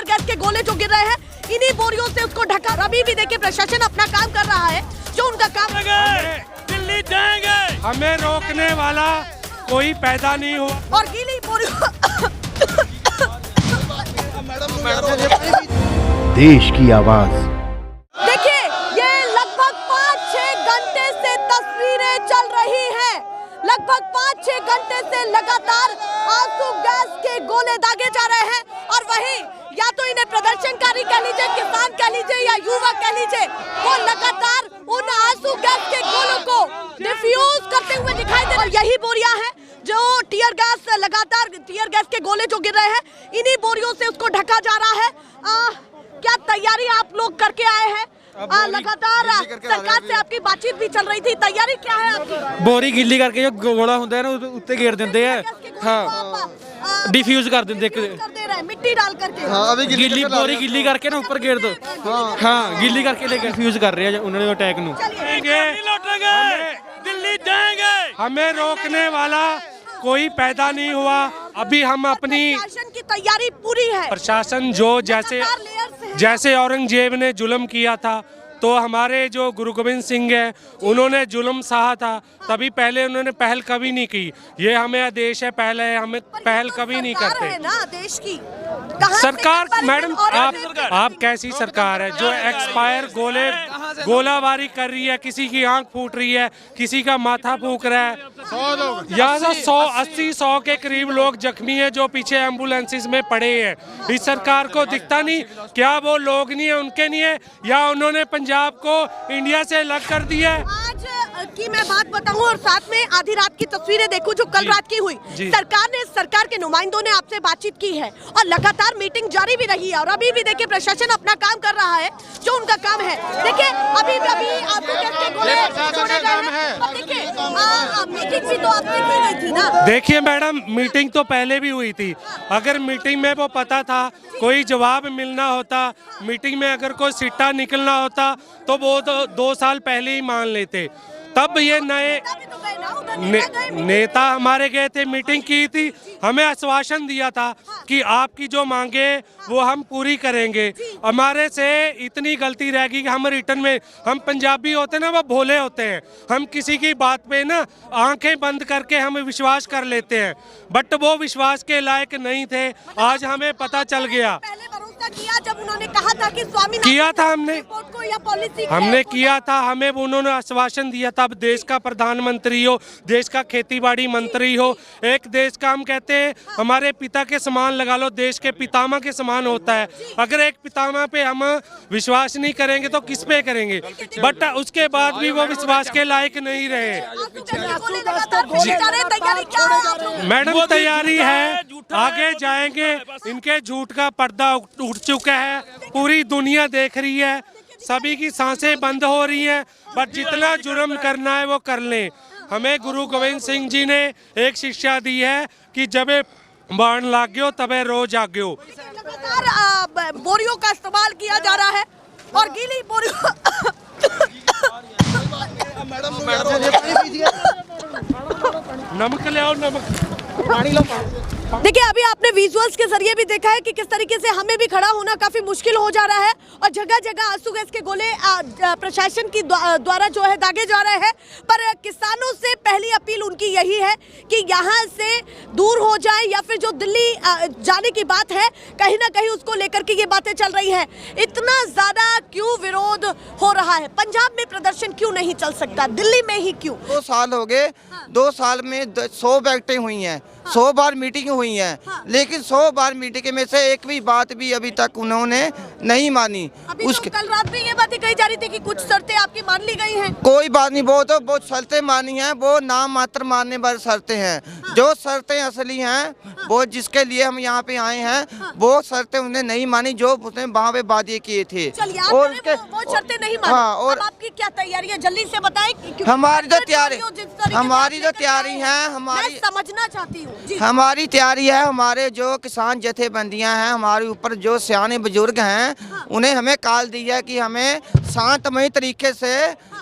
Tear gas के गोले जो गिर रहे हैं, इन्हीं बोरियों से उसको ढका। अभी भी देखिए प्रशासन अपना काम कर रहा है, जो उनका काम। दिल्ली जाएंगे, हमें रोकने वाला कोई पैदा नहीं हुआ। और गीली बोरियों देश की आवाज। देखिए, ये लगभग 5-6 घंटे से तस्वीरें चल रही हैं। लगभग 5-6 घंटे से लगातार आंसू गैस के गोले दागे जा रहे हैं, और वहीं या तो इन्हें प्रदर्शनकारी कह लीजिए, किसान कह लीजिए या युवा कह लीजिए, वो लगातार उन आंसू गैस के गोलों को डिफ्यूज करते हुए दिखाई दे रहे हैं। और यही बोरियां हैं जो टीयर गैस, लगातार टीयर गैस के गोले जो गिर रहे हैं, इन्हीं बोरियों से उसको ढका जा रहा है। क्या तैयारी आप लोग करके आए हैं? लगातार सरकार से आपकी बातचीत भी चल रही थी, तैयारी क्या है आपकी? बोरी गिल्ली करके जो गोला होता है ना, उत्ते घेर देते हैं, हाँ, डिफ्यूज कर देते हैं, मिट्टी डाल करके। अभी गिल्ली बोरी गिल्ली करके ना ऊपर घेर दो, हाँ, गिल्ली करके लेके डिफ्यूज कर रहे हैं उन्होंने अटैक नु। दिल्ली जाएंगे, हमें रोकने वाला कोई पैदा नहीं हुआ। अभी हम अपनी प्रशासन की तैयारी पूरी है। प्रशासन जो जैसे औरंगजेब ने जुल्म किया था, तो हमारे जो गुरु गोविंद सिंह है, उन्होंने जुल्म सहा था, तभी पहले उन्होंने पहल कभी नहीं की। ये हमें आदेश है, पहले हमें पहल कभी नहीं करते। है ना देश की सरकार, मैडम आप कैसी सरकार है जो एक्सपायर गोलाबारी कर रही है, किसी की आंख फूट रही है, किसी का माथा फूक रहा है, यहाँ से 180-100 के करीब लोग जख्मी हैं जो पीछे एम्बुलेंसेस में पड़े हैं। इस सरकार को दिखता नहीं क्या वो लोग नहीं है, उनके नहीं है, या उन्होंने पंजाब को इंडिया से अलग कर दिया है? आज की मैं बात बताऊं और साथ में आधी रात की तस्वीरें देखूं जो कल रात की हुई। सरकार के नुमाइंदों ने आपसे बातचीत की है और लगातार मीटिंग जारी भी रही है, और अभी भी देखिए प्रशासन अपना काम कर रहा है, जो उनका काम है। देखिए अभी आपको कैसे गोले छोड़े गए हैं, और देखिए मीटिंग भी तो आपने की गई थी ना। देखिए मैडम, मीटिंग तो पहले भी हुई थी। अगर मीटिंग में वो पता था, कोई जवाब मिलना होता, मीटिंग में अगर कोई सिट्टा निकलना होता, तो वो तो 2 साल पहले ही मान लेते। तब ये नए नेता हमारे गए थे, मीटिंग की थी, हमें आश्वासन दिया था कि आपकी जो मांगे वो हम पूरी करेंगे। हमारे से इतनी गलती रहेगी कि हम रिटर्न में, हम पंजाबी होते हैं ना, वो भोले होते हैं, हम किसी की बात पे ना आंखें बंद करके हम विश्वास कर लेते हैं, बट वो विश्वास के लायक नहीं थे। आज हमें पता चल गया। किया जब उन्होंने कहा था कि स्वामी किया था हमने किया था, हमें उन्होंने आश्वासन दिया था। अब देश का प्रधानमंत्री हो, देश का खेतीबाड़ी मंत्री हो, एक देश का हम कहते हैं हमारे पिता के समान लगा लो, देश के पितामह के समान होता है। अगर एक पितामह पे हम विश्वास नहीं करेंगे तो किस पे करेंगे? बट उसके बाद भी वो विश्वास के लायक नहीं रहे। मैडम तैयारी है, आगे जाएंगे। इनके झूठ का पर्दा उठ चुका है, पूरी दुनिया देख रही है, सभी की सांसें बंद हो रही हैं, बट जितना जुर्म करना है वो कर लें। हमें गुरु गोविंद सिंह जी ने एक शिक्षा दी है कि जब बाण लाग गयो तबे रो जाग्यो। लगातार बोरियों का इस्तेमाल किया जा रहा है और गीली बोरियों नमक ले आओ, नमक पानी लो। देखिए अभी आपने विजुअल्स के जरिए भी देखा है कि किस तरीके से हमें भी खड़ा होना काफी मुश्किल हो जा रहा है, और जगह जगह आंसू गैस के गोले प्रशासन की द्वारा जो है दागे जा रहे हैं। पर किसानों से पहली अपील उनकी यही है कि यहाँ से दूर हो जाए, या फिर जो दिल्ली जाने की बात है कहीं ना कहीं उसको लेकर के ये बातें चल रही है। इतना ज्यादा क्यों विरोध हो रहा है? पंजाब में प्रदर्शन क्यों नहीं चल सकता, दिल्ली में ही क्यों? 2 साल हो गए, 2 साल में 100 बैठकें हुई हैं, 100 बार मीटिंग हुई हैं, लेकिन 100 बार मीटिंग में से एक भी बात भी अभी तक उन्होंने नहीं मानी। अभी तो कल रात भी ये बातें कही जा रही थी कि कुछ शर्तें आपकी मान ली गई हैं। कोई बात नहीं, वो तो बहुत शर्तें मानी हैं, वो नाम मात्र मानने वाली शर्तें हैं। जो शर्तें असली हैं, वो जिसके लिए हम यहाँ पे आए हैं, वो शर्तें उन्हें नहीं मानी जो उसने वहाँ पे वादे किए थे। और वो शर्तें नहीं मानी। हाँ, और आपकी क्या तैयारी है, जल्दी से बताएं। हमारी तो तैयारी है, हमारी समझना चाहती हूँ। हमारी तैयारी है। हमारे जो किसान जथेबंदियां हैं, हमारे ऊपर जो सियाने बुजुर्ग हैं, उन्हें हमें कॉल दी है कि हमें शांतमय तरीके से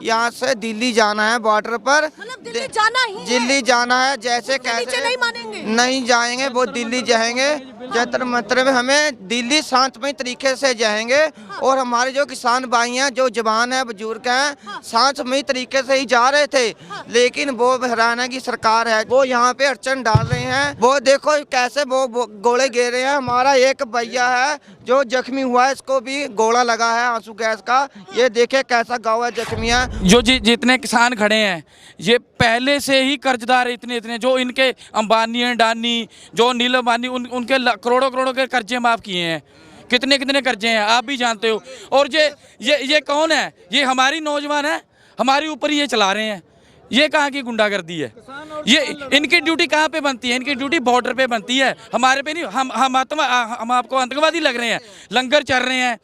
यहाँ से दिल्ली जाना है, बॉर्डर पर दिल्ली जाना है। जैसे कैसे नहीं मानेंगे, नहीं जाएंगे, वो दिल्ली जाएंगे। जंतर मंतर में हमें दिल्ली शांतमय तरीके से जाएंगे और हमारे जो किसान भाई हैं, जो जवान हैं, बुजुर्ग हैं, शांतमय तरीके से ही जा रहे थे, लेकिन वो हरियाणा की सरकार है, वो यहाँ पे अड़चन डाल रहे हैं। वो देखो कैसे वो गोले गिर रहे हैं। हमारा एक भैया है जो जख्मी हुआ है, इसको भी गोला लगा है आंसू गैस का। ये देखे कैसा गाँव है, जख्मी है। जो जितने किसान खड़े हैं ये पहले से ही कर्जदार इतने जो इनके अंबानी अडानी, जो नील अंबानी, उनके करोड़ों के कर्जे माफ़ किए हैं। कितने कर्जे हैं आप भी जानते हो। और ये कौन है? ये हमारी नौजवान है, हमारे ऊपर ये चला रहे हैं। ये कहाँ की गुंडागर्दी है? ये इनकी ड्यूटी कहाँ पे बनती है? इनकी ड्यूटी बॉर्डर पे बनती है, हमारे पे नहीं। हम आपको आतंकवादी लग रहे हैं? लंगर चल रहे हैं,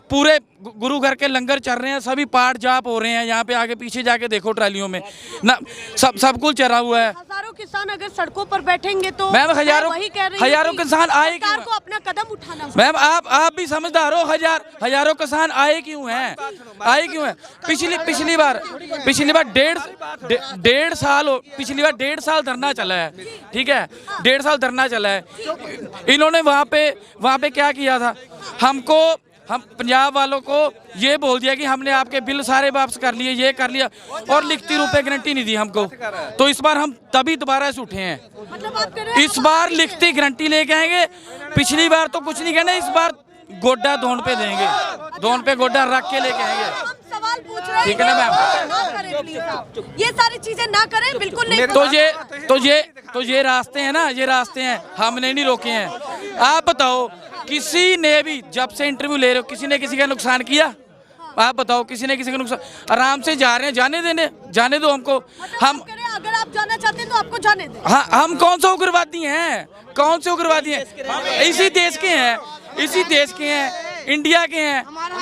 पूरे गुरु घर के लंगर चल रहे हैं, सभी पाठ जाप हो रहे हैं। यहाँ पे आगे पीछे जाके देखो ट्रालियों में ना सब कुछ चला हुआ है। हजारों किसान अगर सड़कों पर बैठेंगे तो मैम हजारों किसान आए सरकार को अपना कदम उठाना। मैम आप भी समझदार हो। हजारों किसान आए क्यों हैं? पिछली बार डेढ़ साल धरना चला है। ठीक है, 1.5 साल धरना चला है। इन्होंने वहाँ पे क्या किया था? हम पंजाब वालों को ये बोल दिया कि हमने आपके बिल सारे वापस कर लिए, ये कर लिया, और लिखती रुपए गारंटी नहीं दी हमको। तो इस बार हम तभी दोबारा से उठे हैं। मतलब आप कह रहे हैं इस बार लिखती गारंटी लेके आएंगे। पिछली बार तो कुछ नहीं कहना, इस बार गोड्डा धोन पे देंगे, धोन पे गोड्डा रख के लेके आएंगे। हम सवाल पूछ रहे हैं, ठीक है ना मैम? ना करें प्लीज आप। ये सारी चीजें ना करें, बिल्कुल नहीं। तो ये रास्ते हैं ना, ये रास्ते हैं, हमने नहीं रोके हैं। आप बताओ, किसी ने भी जब से इंटरव्यू ले रहे हो, किसी ने किसी का नुकसान किया? आप बताओ, किसी ने किसी का नुकसान? आराम से जा रहे हैं, जाने दो हमको। हम अगर आप जाना चाहते हैं तो आपको जाने दें। हाँ, हम कौन सा उग्रवादी हैं? कौन से उग्रवादी हैं? इसी देश के हैं, इंडिया के हैं। हमारा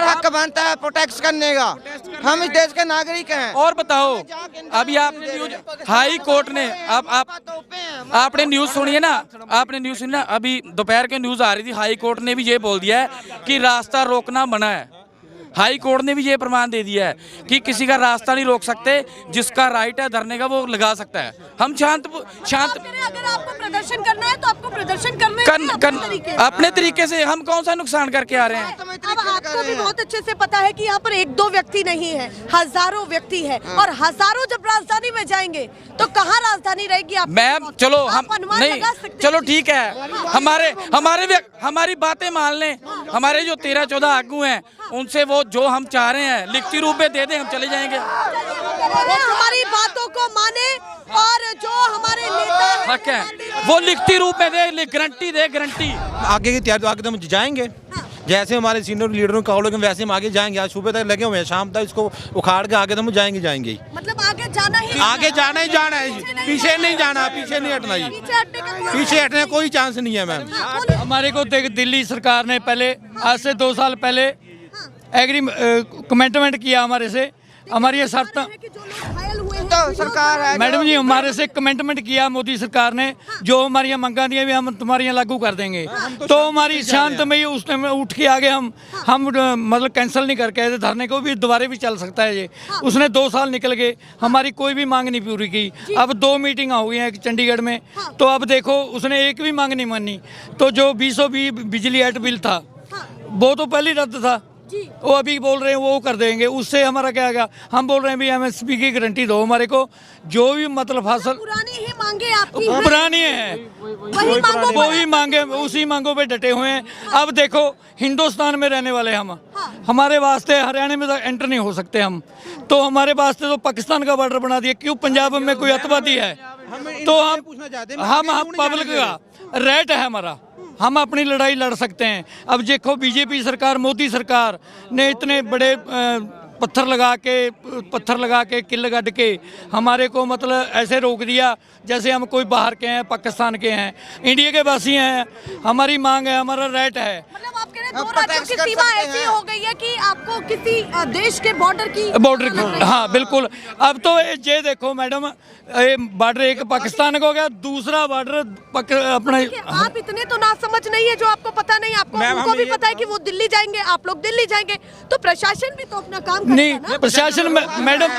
हक बनता है प्रोटेक्ट करने का। हम इस देश के नागरिक हैं। और बताओ, अभी आपने न्यूज हाई कोर्ट ने आपने न्यूज सुनी ना? अभी दोपहर के न्यूज आ रही थी, हाई कोर्ट ने भी ये बोल दिया है कि रास्ता रोकना मना है। हाई कोर्ट ने भी ये प्रमाण दे दिया है कि किसी का रास्ता नहीं रोक सकते, जिसका राइट है धरने का वो लगा सकता है। हम शांत अगर आपको प्रदर्शन करना है तो आपको प्रदर्शन अपने तरीके से। हम कौन सा नुकसान करके आ रहे हैं? अब आपको भी बहुत अच्छे से पता है कि यहाँ पर 1-2 व्यक्ति नहीं है, हजारों व्यक्ति है, और हजारों जब राजधानी में जाएंगे तो कहाँ राजधानी रहेगी? आप मैम चलो हम नहीं, चलो ठीक है, हमारी बातें मान लें। हमारे जो 13-14 आगू हैं, उनसे वो जो हम चाह रहे हैं लिखती रूप में दे दें, हम चले जाएंगे। हमारी बातों को माने, और जो हमारे नेता हक है वो लिखती रूप में दे, गारंटी दे, गारंटी। आगे की तैयारी तो आगे तो हम जाएंगे, जैसे हमारे सीनियर लीडरों का कहा, वैसे हम आगे जाएंगे। आज सुबह तक लगे हुए हैं, शाम तक इसको उखाड़ के आगे तो हम जाएंगे। मतलब आगे जाना ही जाना है, पीछे नहीं जाना, पीछे नहीं हटना जी। पीछे हटने का कोई चांस नहीं है मैम। हमारे को दिल्ली सरकार ने पहले, आज से 2 साल पहले कमिटमेंट किया हमारे से। हमारी ये शर्त, तो सरकार है मैडम जी, हमारे से कमिटमेंट किया मोदी सरकार ने, जो हमारी मंगा दिए भी हम तुम्हारे यहाँ लागू कर देंगे। तो हमारी शांतमयी उस टाइम उठ के आगे हम मतलब कैंसिल नहीं करके आए, धरने को भी दोबारा भी चल सकता है ये। उसने 2 साल निकल गए, हमारी कोई भी मांग नहीं पूरी की। अब 2 मीटिंग हो गई हैं चंडीगढ़ में, तो अब देखो उसने एक भी मांग नहीं मानी। तो जो 2020 बिजली एट बिल था वो तो पहले रद्द था, वो अभी बोल रहे हैं वो कर देंगे। उससे हमारा क्या गया? हम बोल रहे हैं भी एमएसपी की गारंटी दो हमारे को, जो भी मतलब फसल पुरानी ही मांगे आपकी पुरानी है, वही मांगे, उसी मांगों पे डटे हुए हैं। अब देखो, हिंदुस्तान में रहने वाले हम, हमारे वास्ते हरियाणा में तो एंटर नहीं हो सकते हम, तो हमारे वास्ते तो पाकिस्तान का बॉर्डर बना दिया। क्यों? पंजाब में कोई अतवादी है तो हम पब्लिक का राइट है हमारा, हम अपनी लड़ाई लड़ सकते हैं। अब देखो, बीजेपी सरकार, मोदी सरकार ने इतने बड़े पत्थर लगा के किल गढ़ के हमारे को मतलब ऐसे रोक दिया जैसे हम कोई बाहर के हैं, पाकिस्तान के हैं, इंडिया के वासी हैं। हमारी मांग है, हमारा राइट है। मतलब आप कह रहे हैं 2 राज्यों की सीमा ऐसी हो गई है कि आपको किसी देश के बॉर्डर की हाँ बिल्कुल। अब तो ये देखो मैडम, बॉर्डर एक पाकिस्तान का हो गया, दूसरा बॉर्डर अपना। आप इतने तो ना समझ नहीं है जो आपको पता नहीं। आपको उनको भी पता है कि वो दिल्ली जाएंगे, आप लोग दिल्ली जाएंगे, तो प्रशासन भी तो अपना काम नहीं प्रशासन मैडम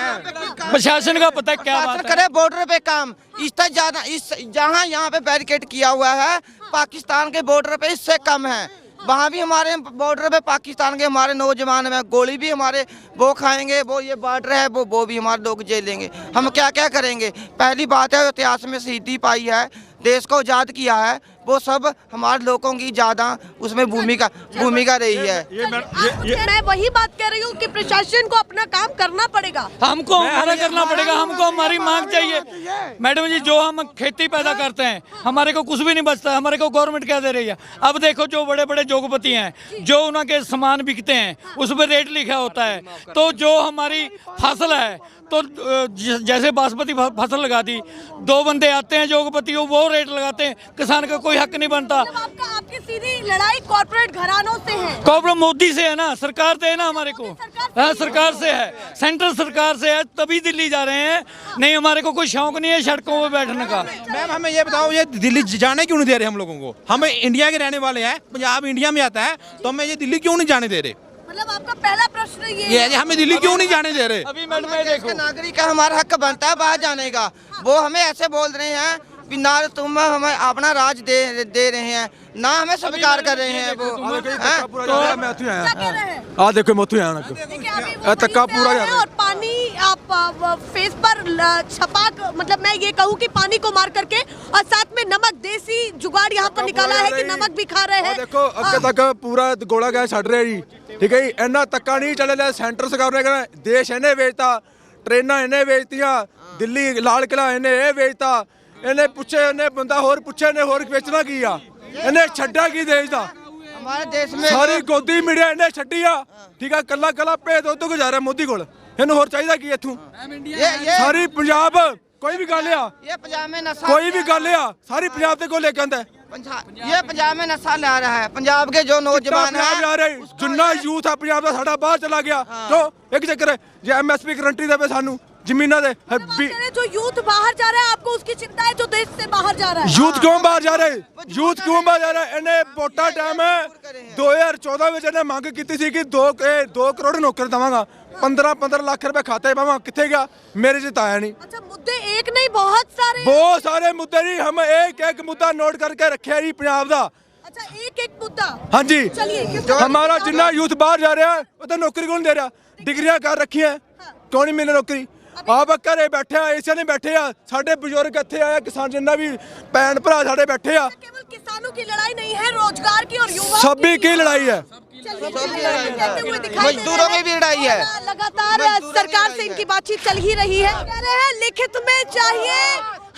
प्रशासन का पता है क्या बात है। करे बॉर्डर पे काम इससे ज्यादा इस जहाँ यहाँ पे बैरिकेड किया हुआ है पाकिस्तान के बॉर्डर पे इससे कम है। वहाँ भी हमारे बॉर्डर पे पाकिस्तान के हमारे नौजवान हैं, गोली भी हमारे वो खाएंगे, वो ये बॉर्डर है वो भी हमारे लोग जेलेंगे। हम क्या क्या करेंगे? पहली बात है इतिहास में शहीदी पाई है, देश को आज़ाद किया है, वो सब हमारे लोगों की ज़्यादा उसमें भूमिका रही है। मैं वही बात कह रही हूँ कि प्रशासन को अपना काम करना पड़ेगा, हमको हमारा करना पड़ेगा, हमको हमारी मांग चाहिए। मैडम जी जो हम खेती पैदा करते हैं हमारे को कुछ भी नहीं बचता, हमारे को गवर्नमेंट क्या दे रही है? अब देखो जो बड़े बड़े जोगपति हैं जो उनके सामान बिकते हैं उस पर रेट लिखा होता है, तो जो हमारी फसल है तो जैसे बासमती फसल लगा दी, 2 बंदे आते हैं जोगपति वो रेट लगाते हैं, किसान का कोई हक नहीं बनता। आपकी सीधी लड़ाई कॉर्पोरेट घरानों से है, कॉर्पोरेट मोदी से है ना, सरकार से है ना, हमारे को हाँ सरकार से है, सेंट्रल सरकार से है, तभी दिल्ली जा रहे हैं। नहीं हमारे को कोई शौक नहीं है सड़कों पे बैठने का। मैम हमें ये बताओ ये दिल्ली जाने क्यों नहीं दे रहे हम लोगों को? हम इंडिया के रहने वाले हैं, पंजाब इंडिया में आता है, तो हमें ये दिल्ली क्यों नहीं जाने दे रहे? मतलब आपका पहला प्रश्न ये है हमें दिल्ली क्यों नहीं जाने दे रहे? अभी मैडम देखो नागरिक का हमारा हक बनता है बाहर जाने का, वो हमें ऐसे बोल रहे हैं कि ना तुम हमें अपना राज दे रहे हैं ना हमें स्वीकार कर रहे हैं। वो आ देखो मैं आया तक्का पूरा और पानी आप फेस पर छपा, मतलब मैं ये कहूँ कि पानी को मार करके और साथ में नमक, देसी जुगाड़ यहाँ पर निकाला है कि नमक भी खा रहे हैं। देखो अगे तक पूरा गोला गैस छड़ रहा जी, ठीक है जी, इन्ना तक्का नहीं चले सेंटर सरकार ने कहना देश इन्हें बेचता, ट्रेना इन्हें बेचतियां, दिल्ली लाल किला इन्हें ये बेचता, इन्हें पूछे इन्हें बंदा होर पूछे इन्हें होर बेचना की आ, इन्हें छड्डा की देश दा हमारे देश में सारी गोदी मीडिया इन्हें छड्डी आ, ठीक है, कला कला पे दो गुजारा मोदी कोल, इन्हें होर चाहिए की इथों सारी पंजाब कोई भी गल आ, ये पंजाब में नशा कोई भी गल आ सारी पंजाब दे कोल लेके आंदा है। ये पंजाब में नशा ला रहा है, पंजाब के जो नौजवान हैं जिन्ना यूथ है पंजाब का साडा बाहर चला गया, तो एक चक्कर है जे एमएसपी गारंटी देवे सानू जमीना दे जो यूथ बाहर जा रहा है आपको उसकी चिंता है जो देश से बाहर जा रहा है? यूथ क्यों बाहर जा रहे? यूथ क्यों बाहर जा रहा है? इन्हें वोटा टाइम है 2014 में इन्हें मांग की थी कि 2 करोड़ नौकर देवांगा, 15 लाख रुपए खाते पावा, किथे गया? मेरे से आया नहीं। अच्छा मुद्दे एक नहीं बहुत सारे मुद्दे नहीं, हम एक मुद्दा नोट करके रखे जी पंजाब का। अच्छा एक मुद्दा, हाँ जी, चलिए हमारा जिन्ना यूथ बाहर जा रहा है वो तो नौकरी कौन दे रहा? डिग्रियां कर रखी है, क्यों नहीं मिले नौकरी? आप घरे बैठे आ, ऐसे नहीं बैठे आ, साढ़े बुजुर्ग इतने आया, किसान जिन्ना भी भैन भरा साढ़े बैठे आ। केवल किसानों की लड़ाई नहीं है, रोजगार की और युवा सभी की लड़ाई है, मजदूरों में भी लड़ाई है। लगातार सरकार से इनकी बातचीत चल ही रही है, कह रहे हैं लिखित में चाहिए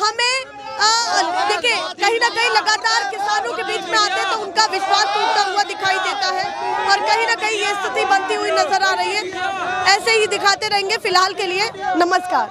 हमें। देखिए कहीं ना कहीं लगातार किसानों के बीच में आते तो उनका विश्वास टूटता हुआ दिखाई देता है और कहीं ना कहीं ये स्थिति बनती हुई नजर आ रही है। ऐसे ही दिखाते रहेंगे फिलहाल के लिए, नमस्कार।